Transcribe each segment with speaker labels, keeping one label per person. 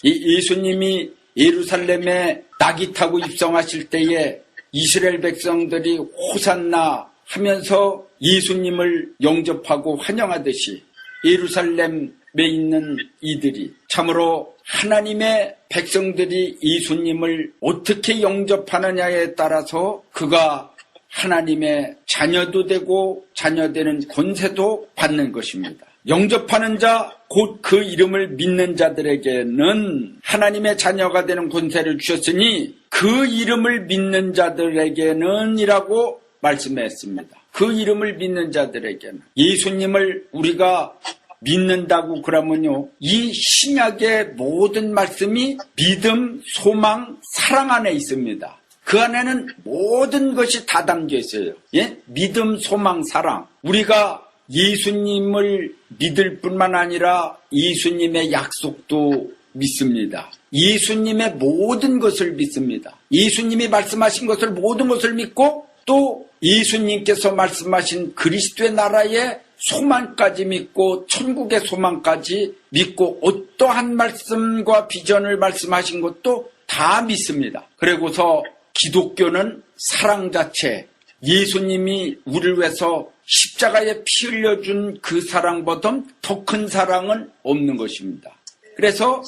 Speaker 1: 예수님이 예루살렘에 낙이 타고 입성하실 때에 이스라엘 백성들이 호산나 하면서 예수님을 영접하고 환영하듯이 예루살렘에 있는 이들이 참으로 하나님의 백성들이 예수님을 어떻게 영접하느냐에 따라서 그가 하나님의 자녀도 되고 자녀되는 권세도 받는 것입니다. 영접하는 자, 곧 그 이름을 믿는 자들에게는 하나님의 자녀가 되는 권세를 주셨으니 그 이름을 믿는 자들에게는 이라고 말씀했습니다. 그 이름을 믿는 자들에게는. 예수님을 우리가 믿는다고 그러면요, 이 신약의 모든 말씀이 믿음, 소망, 사랑 안에 있습니다. 그 안에는 모든 것이 다 담겨 있어요. 예? 믿음, 소망, 사랑. 우리가 예수님을 믿을 뿐만 아니라 예수님의 약속도 믿습니다. 예수님의 모든 것을 믿습니다. 예수님이 말씀하신 것을 모든 것을 믿고 또 예수님께서 말씀하신 그리스도의 나라의 소망까지 믿고 천국의 소망까지 믿고 어떠한 말씀과 비전을 말씀하신 것도 다 믿습니다. 그리고서 기독교는 사랑 자체, 예수님이 우리를 위해서 십자가에 피 흘려준 그 사랑보다 더 큰 사랑은 없는 것입니다. 그래서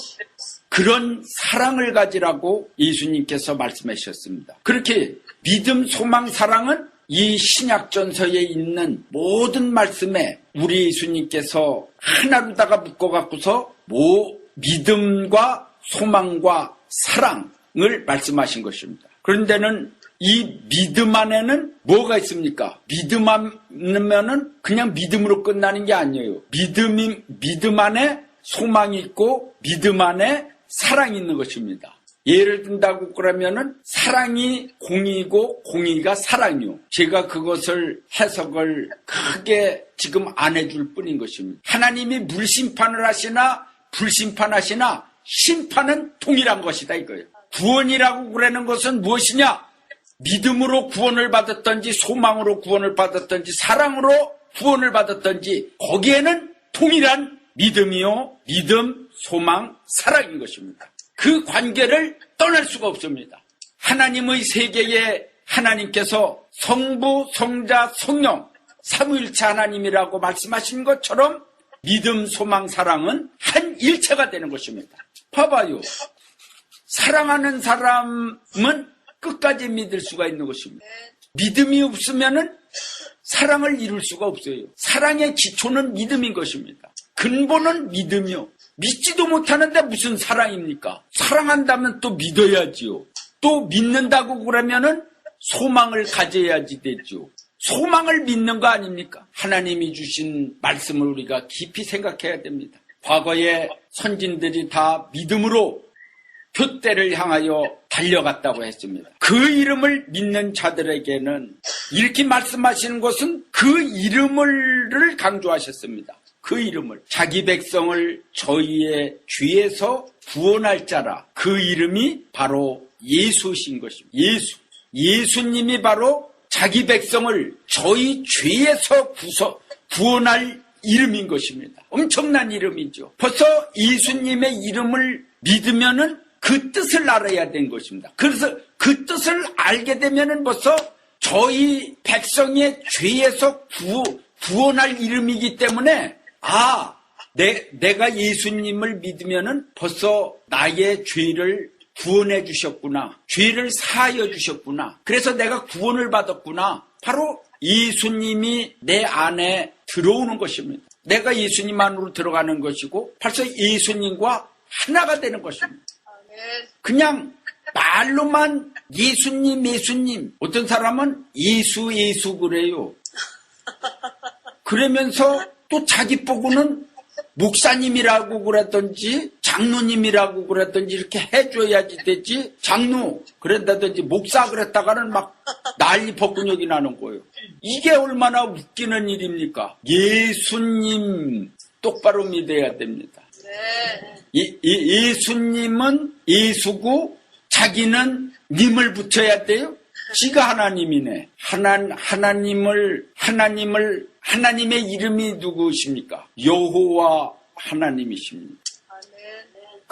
Speaker 1: 그런 사랑을 가지라고 예수님께서 말씀하셨습니다. 그렇게 믿음, 소망, 사랑은 이 신약전서에 있는 모든 말씀에 우리 예수님께서 하나로다가 묶어갖고서 믿음과 소망과 사랑을 말씀하신 것입니다. 그런데는 이 믿음 안에는 뭐가 있습니까? 믿음 안에는 그냥 믿음으로 끝나는 게 아니에요. 믿음 안에 소망이 있고 믿음 안에 사랑이 있는 것입니다. 예를 든다고 그러면은 사랑이 공의고 공의가 사랑이요. 제가 그것을 해석을 크게 지금 안 해줄 뿐인 것입니다. 하나님이 물심판을 하시나 불심판하시나 심판은 동일한 것이다 이거예요. 구원이라고 그러는 것은 무엇이냐? 믿음으로 구원을 받았던지 소망으로 구원을 받았던지 사랑으로 구원을 받았던지 거기에는 동일한 믿음이요. 믿음, 소망, 사랑인 것입니다. 그 관계를 떠날 수가 없습니다. 하나님의 세계에 하나님께서 성부, 성자, 성령 삼위일체 하나님이라고 말씀하신 것처럼 믿음, 소망, 사랑은 한 일체가 되는 것입니다. 봐봐요. 사랑하는 사람은 끝까지 믿을 수가 있는 것입니다. 믿음이 없으면은 사랑을 이룰 수가 없어요. 사랑의 기초는 믿음인 것입니다. 근본은 믿음이요. 믿지도 못하는데 무슨 사랑입니까? 사랑한다면 또 믿어야지요. 또 믿는다고 그러면은 소망을 가져야지 되죠. 소망을 믿는 거 아닙니까? 하나님이 주신 말씀을 우리가 깊이 생각해야 됩니다. 과거에 선진들이 다 믿음으로 표대를 향하여 달려갔다고 했습니다. 그 이름을 믿는 자들에게는 이렇게 말씀하시는 것은 그 이름을 강조하셨습니다. 그 이름을 자기 백성을 저희의 죄에서 구원할 자라. 그 이름이 바로 예수신 것입니다. 예수님이 바로 자기 백성을 저희 죄에서 구원할 이름인 것입니다. 엄청난 이름이죠. 벌써 예수님의 이름을 믿으면은 그 뜻을 알아야 된 것입니다. 그래서 그 뜻을 알게 되면은 벌써 저희 백성의 죄에서 구원할 이름이기 때문에 내가 예수님을 믿으면은 벌써 나의 죄를 구원해 주셨구나. 죄를 사하여 주셨구나. 그래서 내가 구원을 받았구나. 바로 예수님이 내 안에 들어오는 것입니다. 내가 예수님 안으로 들어가는 것이고 벌써 예수님과 하나가 되는 것입니다. 그냥 말로만 예수님 어떤 사람은 예수 그래요. 그러면서 또 자기 보고는 목사님이라고 그랬던지 장로님이라고 그랬던지 이렇게 해줘야지 되지. 장로 그랬다든지 목사 그랬다가는 막 난리 법근육이 나는 거예요. 이게 얼마나 웃기는 일입니까? 예수님 똑바로 믿어야 됩니다. 예수님은 예수고 자기는 님을 붙여야 돼요. 지가 하나님이네. 하나님의 이름이 누구십니까? 여호와 하나님이십니다.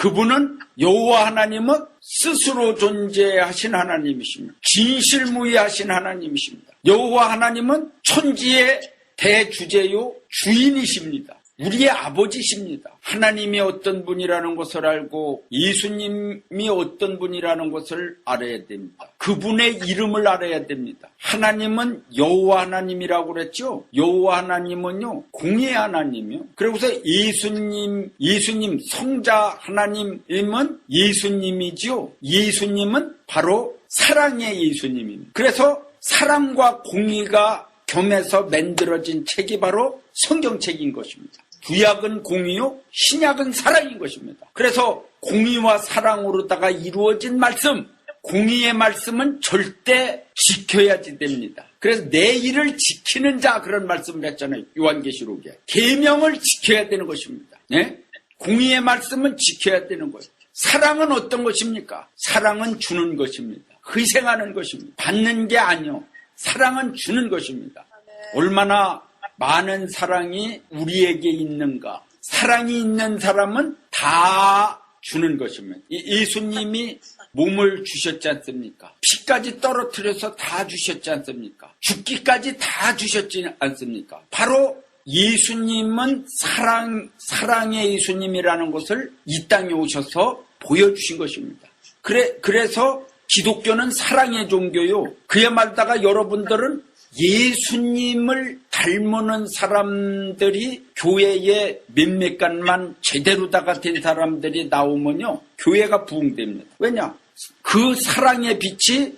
Speaker 1: 그분은 여호와 하나님은 스스로 존재하신 하나님이십니다. 진실무이하신 하나님이십니다. 여호와 하나님은 천지의 대주제요 주인이십니다. 우리의 아버지십니다. 하나님이 어떤 분이라는 것을 알고 예수님이 어떤 분이라는 것을 알아야 됩니다. 그분의 이름을 알아야 됩니다. 하나님은 여호와 하나님이라고 그랬죠. 여호와 하나님은요 공의 하나님이요. 그리고서 예수님 성자 하나님은 예수님이지요. 예수님은 바로 사랑의 예수님입니다. 그래서 사랑과 공의가 겸해서 만들어진 책이 바로 성경책인 것입니다. 구약은 공의요, 신약은 사랑인 것입니다. 그래서 공의와 사랑으로다가 이루어진 말씀, 공의의 말씀은 절대 지켜야지 됩니다. 그래서 내 일을 지키는 자 그런 말씀을 했잖아요. 요한계시록에. 계명을 지켜야 되는 것입니다. 예? 공의의 말씀은 지켜야 되는 거예요. 사랑은 어떤 것입니까? 사랑은 주는 것입니다. 희생하는 것입니다. 받는 게 아니요. 사랑은 주는 것입니다. 얼마나 많은 사랑이 우리에게 있는가. 사랑이 있는 사람은 다 주는 것입니다. 예수님이 몸을 주셨지 않습니까? 피까지 떨어뜨려서 다 주셨지 않습니까? 죽기까지 다 주셨지 않습니까? 바로 예수님은 사랑의 예수님이라는 것을 이 땅에 오셔서 보여주신 것입니다. 그래서 기독교는 사랑의 종교요. 그야말다가 여러분들은 예수님을 닮는 사람들이 교회에 몇몇간만 제대로다가 된 사람들이 나오면요 교회가 부흥됩니다. 왜냐? 그 사랑의 빛이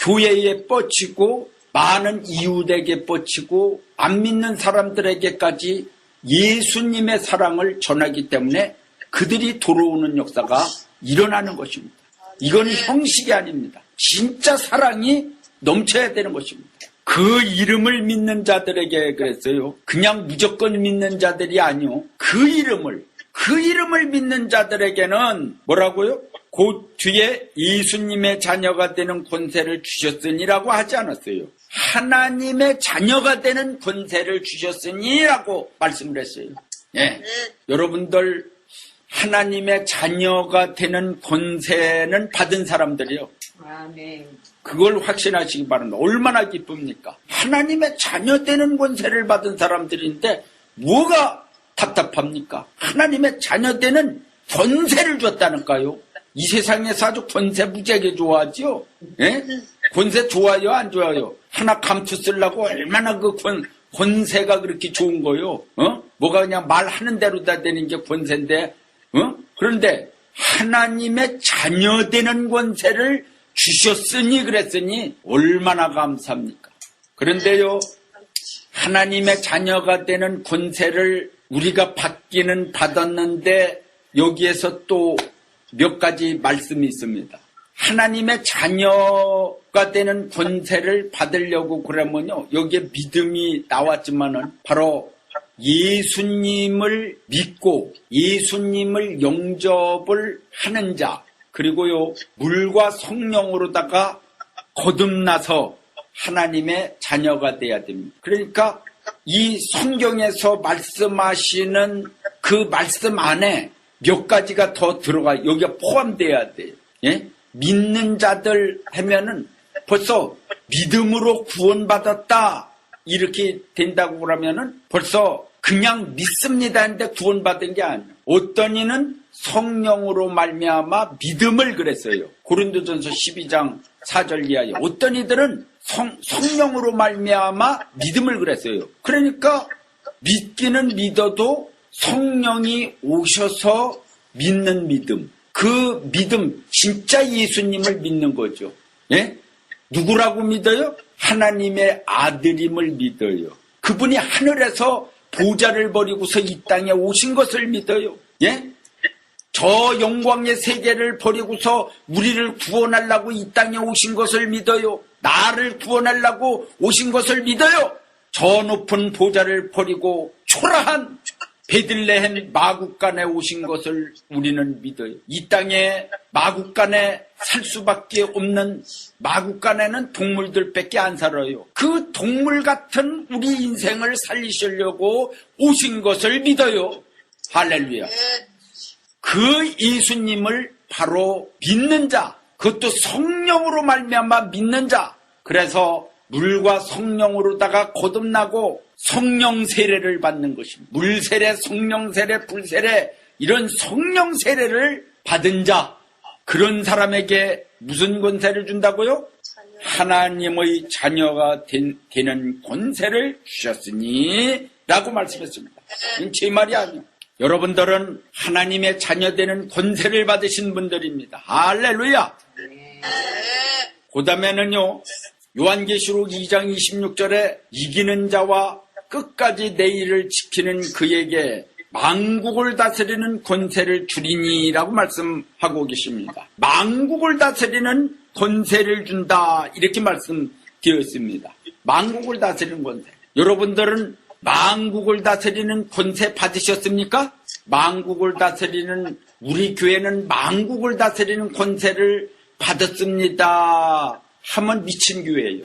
Speaker 1: 교회에 뻗치고 많은 이웃에게 뻗치고 안 믿는 사람들에게까지 예수님의 사랑을 전하기 때문에 그들이 돌아오는 역사가 일어나는 것입니다. 이건 형식이 아닙니다. 진짜 사랑이 넘쳐야 되는 것입니다. 그 이름을 믿는 자들에게 그랬어요. 그냥 무조건 믿는 자들이 아니요. 그 이름을 믿는 자들에게는 뭐라고요? 그 뒤에 예수님의 자녀가 되는 권세를 주셨으니라고 하지 않았어요. 하나님의 자녀가 되는 권세를 주셨으니라고 말씀을 했어요. 예. 여러분들 하나님의 자녀가 되는 권세는 받은 사람들이요.
Speaker 2: 아멘.
Speaker 1: 그걸 확신하시기 바랍니다. 얼마나 기쁩니까? 하나님의 자녀 되는 권세를 받은 사람들인데 뭐가 답답합니까? 하나님의 자녀 되는 권세를 줬다니까요. 이 세상에서 아주 권세 무지하게 좋아하죠. 예? 권세 좋아요 안 좋아요? 하나 감투 쓰려고 얼마나 그 권세가 그렇게 좋은 거요. 뭐가 그냥 말하는 대로 다 되는 게 권세인데 그런데 하나님의 자녀 되는 권세를 주셨으니 그랬으니 얼마나 감사합니까? 그런데요 하나님의 자녀가 되는 권세를 우리가 받기는 받았는데 여기에서 또 몇 가지 말씀이 있습니다. 하나님의 자녀가 되는 권세를 받으려고 그러면요 여기에 믿음이 나왔지만은 바로 예수님을 믿고 예수님을 영접을 하는 자 그리고요 물과 성령으로다가 거듭나서 하나님의 자녀가 돼야 됩니다. 그러니까 이 성경에서 말씀하시는 그 말씀 안에 몇 가지가 더 들어가 여기가 포함돼야 돼요. 예? 믿는 자들 하면은 벌써 믿음으로 구원받았다 이렇게 된다고 그러면은 벌써 그냥 믿습니다 했는데 구원받은 게 아니에요. 어떤 이는 성령으로 말미암아 믿음을 그랬어요. 고린도전서 12장 4절 이하에 어떤 이들은 성령으로 말미암아 믿음을 그랬어요. 그러니까 믿기는 믿어도 성령이 오셔서 믿는 믿음 그 믿음 진짜 예수님을 믿는 거죠. 예? 누구라고 믿어요? 하나님의 아들임을 믿어요. 그분이 하늘에서 보좌를 버리고서 이 땅에 오신 것을 믿어요. 예? 저 영광의 세계를 버리고서 우리를 구원하려고 이 땅에 오신 것을 믿어요. 나를 구원하려고 오신 것을 믿어요. 저 높은 보좌를 버리고 초라한 베들레헴 마국간에 오신 것을 우리는 믿어요. 이 땅에 마국간에 살 수밖에 없는 마국간에는 동물들밖에 안 살아요. 그 동물 같은 우리 인생을 살리시려고 오신 것을 믿어요. 할렐루야. 그 예수님을 바로 믿는 자, 그것도 성령으로 말미암아 믿는 자. 그래서 물과 성령으로다가 거듭나고 성령 세례를 받는 것입니다. 물 세례, 성령 세례, 불 세례, 이런 성령 세례를 받은 자, 그런 사람에게 무슨 권세를 준다고요? 하나님의 자녀가 되는 권세를 주셨으니 라고 말씀했습니다. 이건 제 말이 아니에요. 여러분들은 하나님의 자녀 되는 권세를 받으신 분들입니다. 할렐루야. 그 다음에는요, 요한계시록 2장 26절에 이기는 자와 끝까지 내 일을 지키는 그에게 만국을 다스리는 권세를 주리니 라고 말씀하고 계십니다. 만국을 다스리는 권세를 준다, 이렇게 말씀드렸습니다. 만국을 다스리는 권세. 여러분들은 만국을 다스리는 권세 받으셨습니까? 만국을 다스리는, 우리 교회는 만국을 다스리는 권세를 받았습니다 하면 미친 교회예요.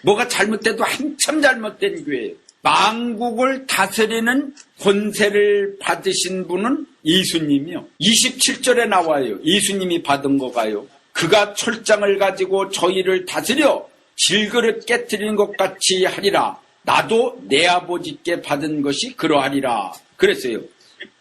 Speaker 1: 뭐가 잘못돼도 한참 잘못된 교회예요. 만국을 다스리는 권세를 받으신 분은 예수님이요. 27절에 나와요. 예수님이 받은 거가요. 그가 철장을 가지고 저희를 다스려 질그릇 깨뜨리는 것 같이 하리라. 나도 내 아버지께 받은 것이 그러하리라. 그랬어요.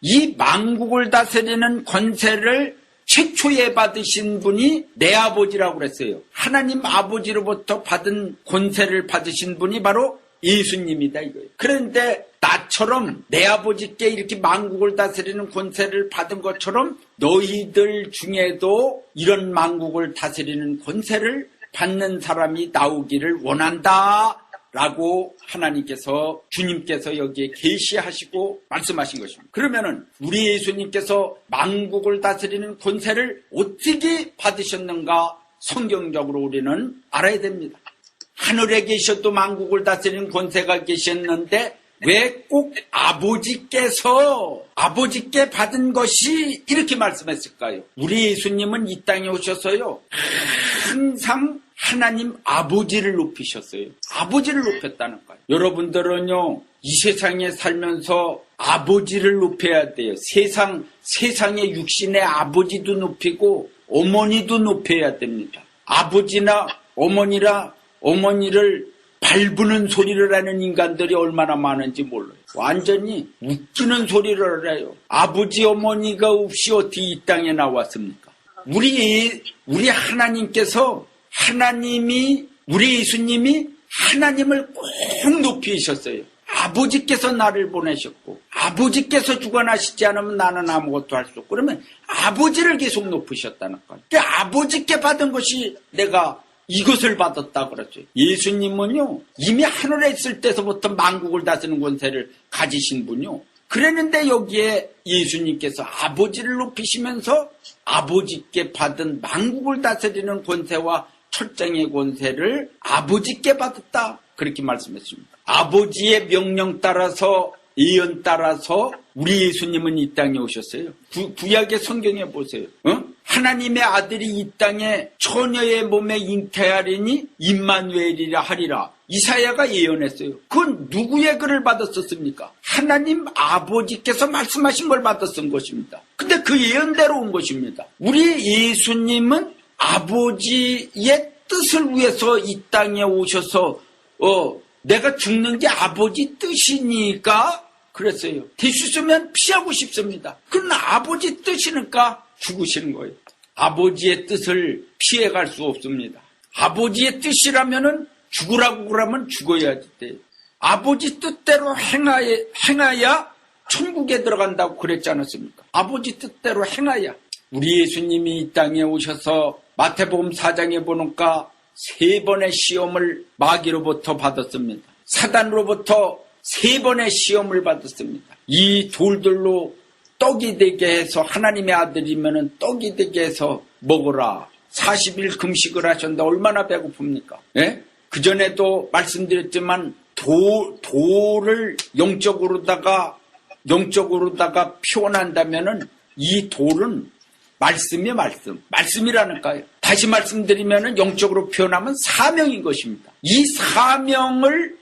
Speaker 1: 이 만국을 다스리는 권세를 최초에 받으신 분이 내 아버지라고 그랬어요. 하나님 아버지로부터 받은 권세를 받으신 분이 바로 예수님이다 이거예요. 그런데 나처럼 내 아버지께 이렇게 만국을 다스리는 권세를 받은 것처럼 너희들 중에도 이런 만국을 다스리는 권세를 받는 사람이 나오기를 원한다 라고 하나님께서, 주님께서 여기에 계시하시고 말씀하신 것입니다. 그러면은 우리 예수님께서 만국을 다스리는 권세를 어떻게 받으셨는가 성경적으로 우리는 알아야 됩니다. 하늘에 계셔도 만국을 다스리는 권세가 계셨는데 왜 꼭 아버지께 받은 것이 이렇게 말씀했을까요? 우리 예수님은 이 땅에 오셔서요, 항상 하나님 아버지를 높이셨어요. 아버지를 높였다는 거예요. 여러분들은요, 이 세상에 살면서 아버지를 높여야 돼요. 세상의 육신의 아버지도 높이고 어머니도 높여야 됩니다. 아버지나 어머니를 밟는 소리를 하는 인간들이 얼마나 많은지 몰라요. 완전히 웃기는 소리를 해요. 아버지 어머니가 없이 어떻게 이 땅에 나왔습니까? 우리 하나님께서, 우리 예수님이 하나님을 꼭 높이셨어요. 아버지께서 나를 보내셨고 아버지께서 주관하시지 않으면 나는 아무것도 할 수 없고, 그러면 아버지를 계속 높이셨다는 거예요. 그러니까 아버지께 받은 것이 내가 이것을 받았다 그랬죠. 예수님은요, 이미 하늘에 있을 때서부터 만국을 다스리는 권세를 가지신 분이요. 그랬는데 여기에 예수님께서 아버지를 높이시면서 아버지께 받은 만국을 다스리는 권세와 철장의 권세를 아버지께 받았다, 그렇게 말씀했습니다. 아버지의 명령 따라서, 예언 따라서 우리 예수님은 이 땅에 오셨어요. 구약의 성경에 보세요. 하나님의 아들이 이 땅에 처녀의 몸에 잉태하리니 임마누엘이라 하리라. 이사야가 예언했어요. 그건 누구의 글을 받았었습니까? 하나님 아버지께서 말씀하신 걸 받았던 것입니다. 근데 그 예언대로 온 것입니다. 우리 예수님은 아버지의 뜻을 위해서 이 땅에 오셔서 내가 죽는 게 아버지 뜻이니까 그랬어요. 될 수 있으면 피하고 싶습니다. 그러나 아버지 뜻이니까 죽으시는 거예요. 아버지의 뜻을 피해갈 수 없습니다. 아버지의 뜻이라면은 죽으라고 그러면 죽어야지 돼요. 아버지 뜻대로 행하야 천국에 들어간다고 그랬지 않았습니까? 아버지 뜻대로 행하야. 우리 예수님이 이 땅에 오셔서 마태복음 4장에 보니까 3번의 시험을 마귀로부터 받았습니다. 사단으로부터 3번의 시험을 받았습니다. 이 돌들로 떡이 되게 해서, 하나님의 아들이면은 떡이 되게 해서 먹어라. 40일 금식을 하셨는데 얼마나 배고픕니까? 예? 그전에도 말씀드렸지만 돌을 영적으로다가 표현한다면은 이 돌은 말씀이라니까요. 다시 말씀드리면은 영적으로 표현하면 사명인 것입니다. 이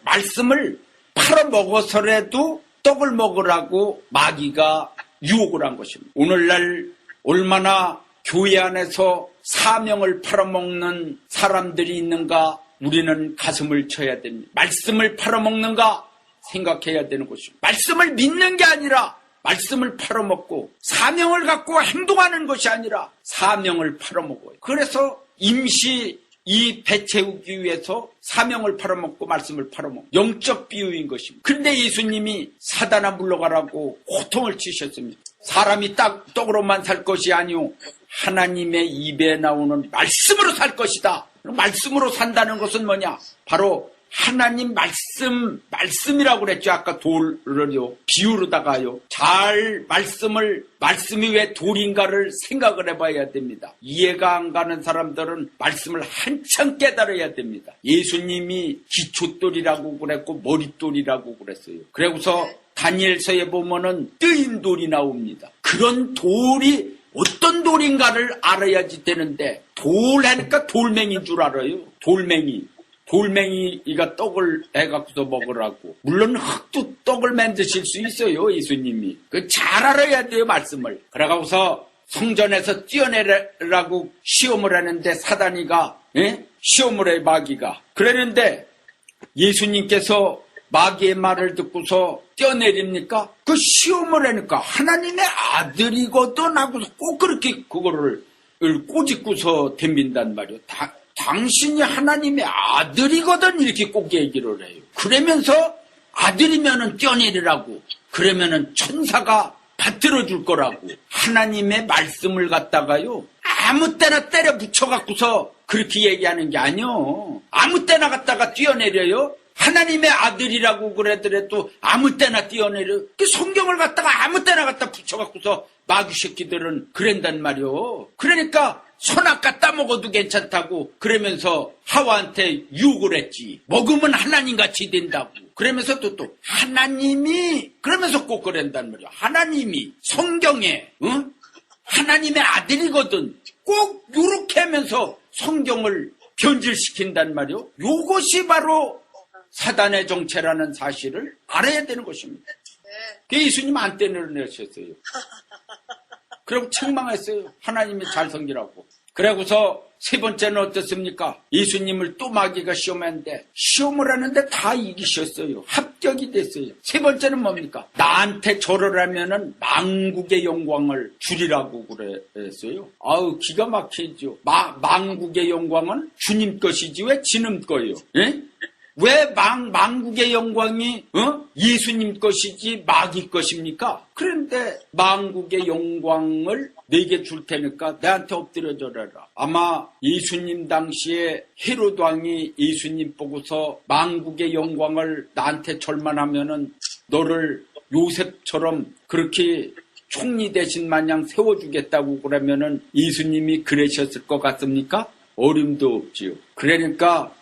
Speaker 1: 말씀을 팔아먹어서라도 떡을 먹으라고 마귀가 유혹을 한 것입니다. 오늘날 얼마나 교회 안에서 사명을 팔아먹는 사람들이 있는가 우리는 가슴을 쳐야 됩니다. 말씀을 팔아먹는가 생각해야 되는 것입니다. 말씀을 믿는 게 아니라 말씀을 팔아먹고 사명을 갖고 행동하는 것이 아니라 사명을 팔아먹어요. 그래서 임시 이 배 채우기 위해서 사명을 팔아먹고 말씀을 팔아먹고 영적 비유인 것입니다. 그런데 예수님이 사단아 물러가라고 호통을 치셨습니다. 사람이 떡으로만 살 것이 아니오 하나님의 입에 나오는 말씀으로 살 것이다. 말씀으로 산다는 것은 뭐냐? 바로 하나님 말씀이라고 그랬죠. 아까 돌을요. 비유로다가요. 말씀이 왜 돌인가를 생각을 해봐야 됩니다. 이해가 안 가는 사람들은 말씀을 한참 깨달아야 됩니다. 예수님이 기초돌이라고 그랬고 머릿돌이라고 그랬어요. 그래서 다니엘서에 보면은 뜨인 돌이 나옵니다. 그런 돌이 어떤 돌인가를 알아야지 되는데 돌 하니까 돌멩이인 줄 알아요. 돌멩이가 떡을 해갖고서 먹으라고. 물론 흙도 떡을 만드실 수 있어요, 예수님이. 잘 알아야 돼요, 말씀을. 그래가고서 성전에서 뛰어내라고 시험을 하는데 사단이가, 시험을 해, 마귀가. 그랬는데 예수님께서 마귀의 말을 듣고서 뛰어내립니까? 그 시험을 하니까 하나님의 아들이거든 하고서 꼭 그렇게 그거를 꼬집고서 덤빈단 말이에요. 당신이 하나님의 아들이거든 이렇게 꼭 얘기를 해요. 그러면서 아들이면은 뛰어내리라고. 그러면은 천사가 받들어 줄 거라고. 하나님의 말씀을 갖다가요. 아무 때나 때려 붙여갖고서 그렇게 얘기하는 게 아니요. 아무 때나 갖다가 뛰어내려요. 하나님의 아들이라고 그러더라도 아무 때나 뛰어내려. 그 성경을 갖다가 아무 때나 갖다 붙여갖고서 마귀 새끼들은 그런단 말이요. 그러니까 선악 갖다 먹어도 괜찮다고 그러면서 하와한테 유혹을 했지. 먹으면 하나님같이 된다고. 그러면서 또 하나님이 그러면서 꼭 그런단 말이야. 하나님이 성경에 하나님의 아들이거든. 꼭 요렇게 하면서 성경을 변질시킨단 말이요. 요것이 바로 사단의 정체라는 사실을 알아야 되는 것입니다. 그 예수님 안 떼내셨어요. 그리고 책망했어요. 하나님이 잘 섬기라고. 그러고서 세 번째는 어떻습니까? 예수님을 또 마귀가 시험했는데 시험을 하는데 다 이기셨어요. 합격이 됐어요. 세 번째는 뭡니까? 나한테 절을 하면은 만국의 영광을 주리라고 그랬어요. 아우 기가 막히죠. 만국의 영광은 주님 것이지 왜 지는 거예요? 예? 왜 만국의 영광이 예수님 것이지 마귀 것입니까? 그런데 만국의 영광을 내게 줄 테니까 내한테 엎드려 절하라. 아마 예수님 당시에 헤롯 왕이 예수님 보고서 만국의 영광을 나한테 절만하면은 너를 요셉처럼 그렇게 총리 대신 마냥 세워주겠다고 그러면은 예수님이 그러셨을 것 같습니까? 어림도 없지요. 그러니까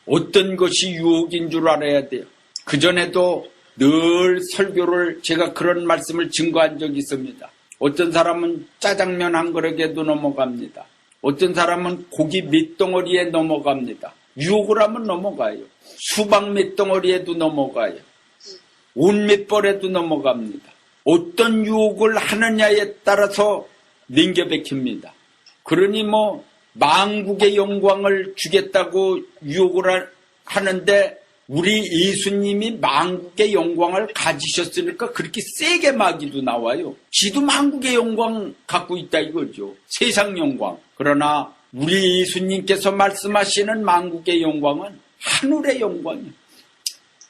Speaker 1: 어떤 것이 유혹인 줄 알아야 돼요. 그전에도 늘 설교를 제가 그런 말씀을 증거한 적이 있습니다. 어떤 사람은 짜장면 한 그릇에도 넘어갑니다. 어떤 사람은 고기 몇 덩어리에 넘어갑니다. 유혹을 하면 넘어가요. 수박 몇 덩어리에도 넘어가요. 옷 몇 벌에도 넘어갑니다. 어떤 유혹을 하느냐에 따라서 넘겨베킵니다. 그러니 만국의 영광을 주겠다고 유혹을 하는데 우리 예수님이 만국의 영광을 가지셨으니까 그렇게 세게 마귀도 나와요. 지도 만국의 영광 갖고 있다 이거죠. 세상 영광. 그러나 우리 예수님께서 말씀하시는 만국의 영광은 하늘의 영광이에요.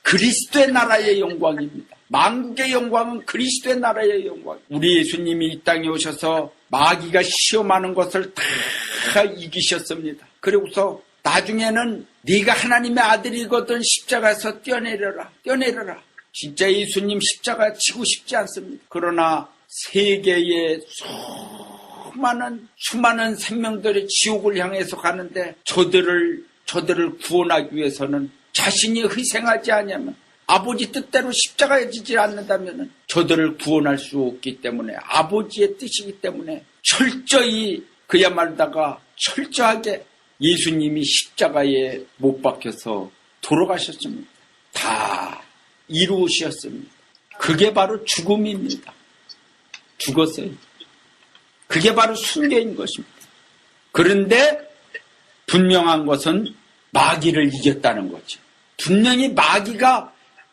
Speaker 1: 그리스도의 나라의 영광입니다. 만국의 영광은 그리스도의 나라의 영광. 우리 예수님이 이 땅에 오셔서 마귀가 시험하는 것을 다 이기셨습니다. 그리고서 나중에는 네가 하나님의 아들이거든 십자가에서 뛰어내려라. 진짜 예수님 십자가 치고 싶지 않습니다. 그러나 세계의 수많은 생명들이 지옥을 향해서 가는데 저들을 구원하기 위해서는 자신이 희생하지 않으면 아버지 뜻대로 십자가에 지지 않는다면 저들을 구원할 수 없기 때문에 아버지의 뜻이기 때문에 철저히 그야말다가 철저하게 예수님이 십자가에 못 박혀서 죽었어요. 그게 바로 순교인 것입니다. 그런데 분명한 것은 마귀를 이겼다는 거죠. 분명히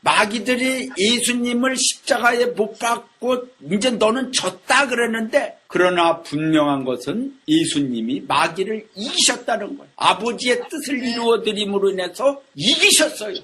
Speaker 1: 마귀들이 예수님을 십자가에 못 박고 이제 너는 졌다 그러는데, 그러나 분명한 것은 예수님이 마귀를 이기셨다는 거예요. 아버지의 뜻을 이루어드림으로 인해서 이기셨어요.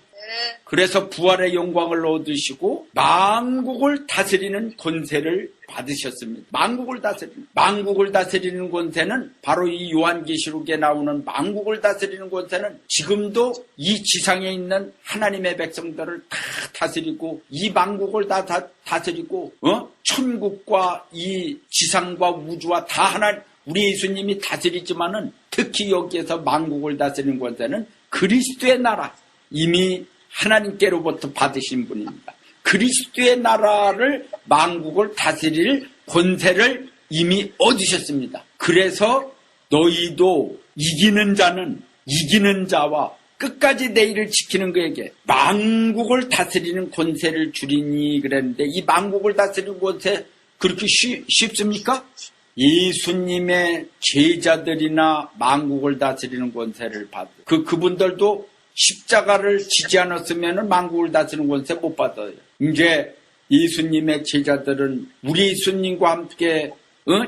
Speaker 1: 그래서 부활의 영광을 얻으시고 만국을 다스리는 권세를 받으셨습니다. 만국을 다스리는 권세는 바로 이 요한계시록에 나오는 만국을 다스리는 권세는 지금도 이 지상에 있는 하나님의 백성들을 다 다스리고 이 만국을 다 다스리고 천국과 이 지상과 우주와 다 하나 우리 예수님이 다스리지만은 특히 여기에서 만국을 다스리는 권세는 그리스도의 나라, 이미 하나님께로부터 받으신 분입니다. 그리스도의 나라를 만국을 다스릴 권세를 이미 얻으셨습니다. 그래서 너희도 이기는 자와 끝까지 내 일을 지키는 그에게 만국을 다스리는 권세를 주리니 그랬는데, 이 만국을 다스리는 권세 그렇게 쉽습니까? 예수님의 제자들이나 만국을 다스리는 권세를 그분들도 십자가를 지지 않았으면 만국을 다스리는 권세 못 받아요. 이제 예수님의 제자들은 우리 예수님과 함께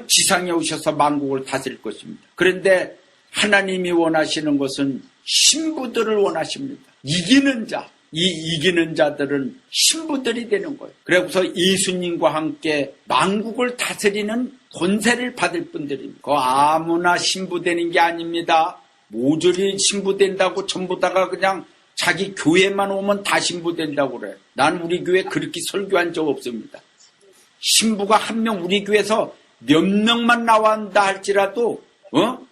Speaker 1: 지상에 오셔서 만국을 다스릴 것입니다. 그런데 하나님이 원하시는 것은 신부들을 원하십니다. 이기는 자들은 신부들이 되는 거예요. 그래서 예수님과 함께 만국을 다스리는 권세를 받을 분들입니다. 아무나 신부되는 게 아닙니다. 모조리 신부된다고 전부 다가 그냥 자기 교회만 오면 다 신부된다고 그래요. 난 우리 교회 그렇게 설교한 적 없습니다. 신부가 한 명 우리 교회에서 몇 명만 나온다 할지라도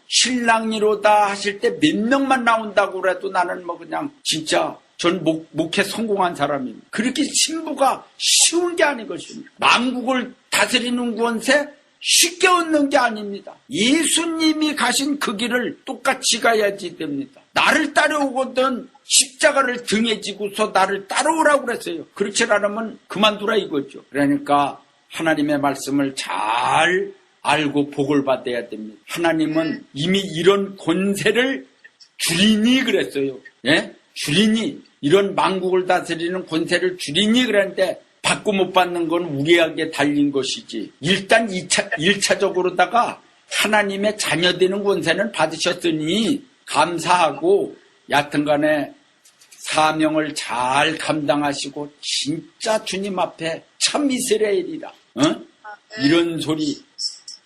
Speaker 1: 신랑이로다 하실 때 몇 명만 나온다고 그래도 나는 그냥 진짜 전 목회 성공한 사람입니다. 그렇게 신부가 쉬운 게 아닌 것입니다. 만국을 다스리는 권세 쉽게 얻는 게 아닙니다. 예수님이 가신 그 길을 똑같이 가야지 됩니다. 나를 따라오거든 십자가를 등에 지고서 나를 따라오라고 그랬어요. 그렇지 않으면 그만두라 이거죠. 그러니까 하나님의 말씀을 잘 알고 복을 받아야 됩니다. 하나님은 이미 이런 권세를 주리니 그랬어요. 예? 주리니, 이런 만국을 다스리는 권세를 주리니 그랬는데 받고 못 받는 건 우리에게 달린 것이지. 일단 1차적으로다가 하나님의 자녀되는 권세는 받으셨으니 감사하고 여하튼간에 사명을 잘 감당하시고 진짜 주님 앞에 참 이스라엘이라, 이런 소리,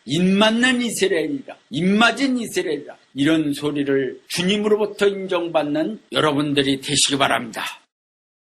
Speaker 1: 입맞는 이스라엘이라, 입맞은 이스라엘이라, 이런 소리를 주님으로부터 인정받는 여러분들이 되시기 바랍니다.